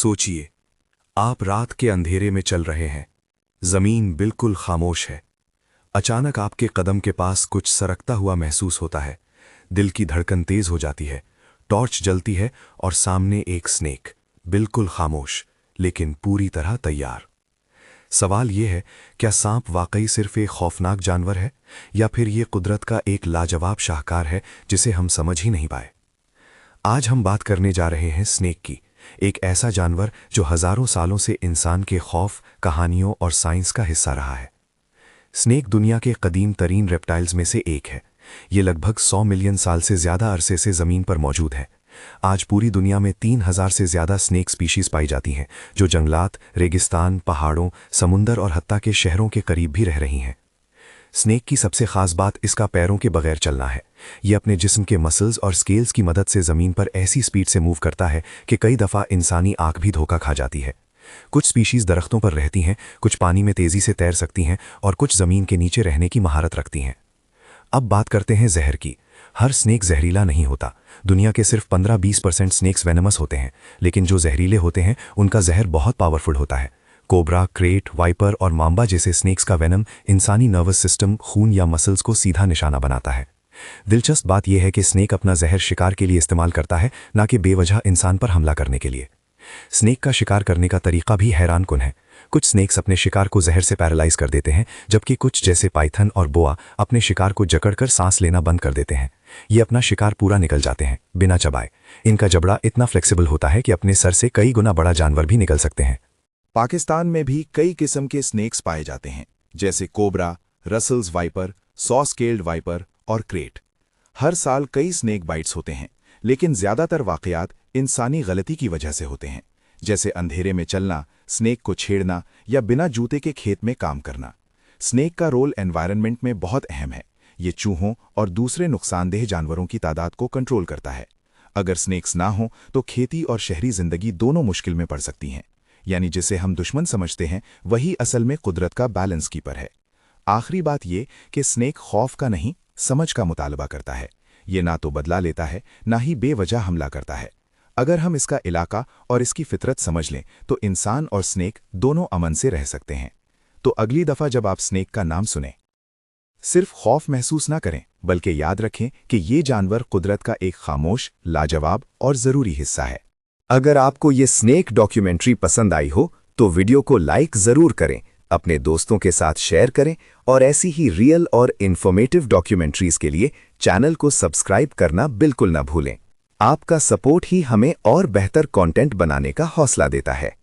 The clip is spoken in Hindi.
सोचिए, आप रात के अंधेरे में चल रहे हैं, जमीन बिल्कुल खामोश है। अचानक आपके कदम के पास कुछ सरकता हुआ महसूस होता है। दिल की धड़कन तेज हो जाती है, टॉर्च जलती है और सामने एक स्नेक, बिल्कुल खामोश लेकिन पूरी तरह तैयार। सवाल यह है, क्या सांप वाकई सिर्फ एक खौफनाक जानवर है या फिर यह कुदरत का एक लाजवाब शाहकार है जिसे हम समझ ही नहीं पाए। आज हम बात करने जा रहे हैं स्नेक की, एक ऐसा जानवर जो हजारों सालों से इंसान के खौफ, कहानियों और साइंस का हिस्सा रहा है। स्नेक दुनिया के कदीम तरीन रेप्टाइल्स में से एक है। ये लगभग 100 मिलियन साल से ज्यादा अरसे से जमीन पर मौजूद है। आज पूरी दुनिया में 3000 से ज्यादा स्नेक स्पीशीज पाई जाती हैं, जो जंगलात, रेगिस्तान, पहाड़ों, समुंदर और हत्ता के शहरों के करीब भी रह रही हैं। स्नेक की सबसे खास बात इसका पैरों के बगैर चलना है। यह अपने जिस्म के मसल्स और स्केल्स की मदद से जमीन पर ऐसी स्पीड से मूव करता है कि कई दफा इंसानी आंख भी धोखा खा जाती है। कुछ स्पीशीज दरख्तों पर रहती हैं, कुछ पानी में तेजी से तैर सकती हैं और कुछ जमीन के नीचे रहने की महारत रखती हैं। अब बात करते हैं जहर की। हर स्नेक जहरीला नहीं होता। दुनिया के सिर्फ 15-20% स्नेक्स वेनमस होते हैं, लेकिन जो जहरीले होते हैं उनका जहर बहुत पावरफुल होता है। कोबरा, क्रेट, वाइपर और मांबा जैसे स्नेक्स का वेनम इंसानी नर्वस सिस्टम, खून या मसल्स को सीधा निशाना बनाता है। दिलचस्प बात यह है कि स्नेक अपना जहर शिकार के लिए इस्तेमाल करता है, न कि बेवजह इंसान पर हमला करने के लिए। स्नेक का शिकार करने का तरीका भी हैरानकुन है। कुछ स्नेक्स अपने शिकार को जहर से पैरालाइज कर देते हैं, जबकि कुछ जैसे पाइथन और बोआ अपने शिकार को जकड़कर सांस लेना बंद कर देते हैं। ये अपना शिकार पूरा निकल जाते हैं बिना चबाए। इनका जबड़ा इतना फ्लेक्सिबल होता है कि अपने सर से कई गुना बड़ा जानवर भी निकल सकते हैं। पाकिस्तान में भी कई किस्म के स्नेक्स पाए जाते हैं, जैसे cobra, Russell's wiper, saw scaled viper और क्रेट। हर साल कई स्नेक बाइट्स होते हैं, लेकिन ज्यादातर वाकयात इंसानी गलती की वजह से होते हैं, जैसे अंधेरे में चलना, स्नेक को छेड़ना या बिना जूते के खेत में काम करना। स्नेक का रोल एनवायरनमेंट में बहुत अहम है। ये चूहों और दूसरे नुकसानदेह जानवरों की तादाद को कंट्रोल करता है। अगर स्नेक्स ना हो तो खेती और शहरी जिंदगी दोनों मुश्किल में पड़ सकती हैं। यानी जिसे हम दुश्मन समझते हैं वही असल में कुदरत का बैलेंस कीपर है। आखिरी बात ये कि स्नेक खौफ का नहीं, समझ का मुतालबा करता है। ये ना तो बदला लेता है, ना ही बेवजह हमला करता है। अगर हम इसका इलाका और इसकी फितरत समझ लें तो इंसान और स्नेक दोनों अमन से रह सकते हैं। तो अगली दफा जब आप स्नेक का नाम सुनें, सिर्फ खौफ महसूस ना करें, बल्कि याद रखें कि ये जानवर कुदरत का एक खामोश, लाजवाब और जरूरी हिस्सा है। अगर आपको ये स्नेक डॉक्यूमेंट्री पसंद आई हो तो वीडियो को लाइक जरूर करें, अपने दोस्तों के साथ शेयर करें और ऐसी ही रियल और इन्फॉर्मेटिव डॉक्यूमेंट्रीज के लिए चैनल को सब्सक्राइब करना बिल्कुल न भूलें। आपका सपोर्ट ही हमें और बेहतर कंटेंट बनाने का हौसला देता है।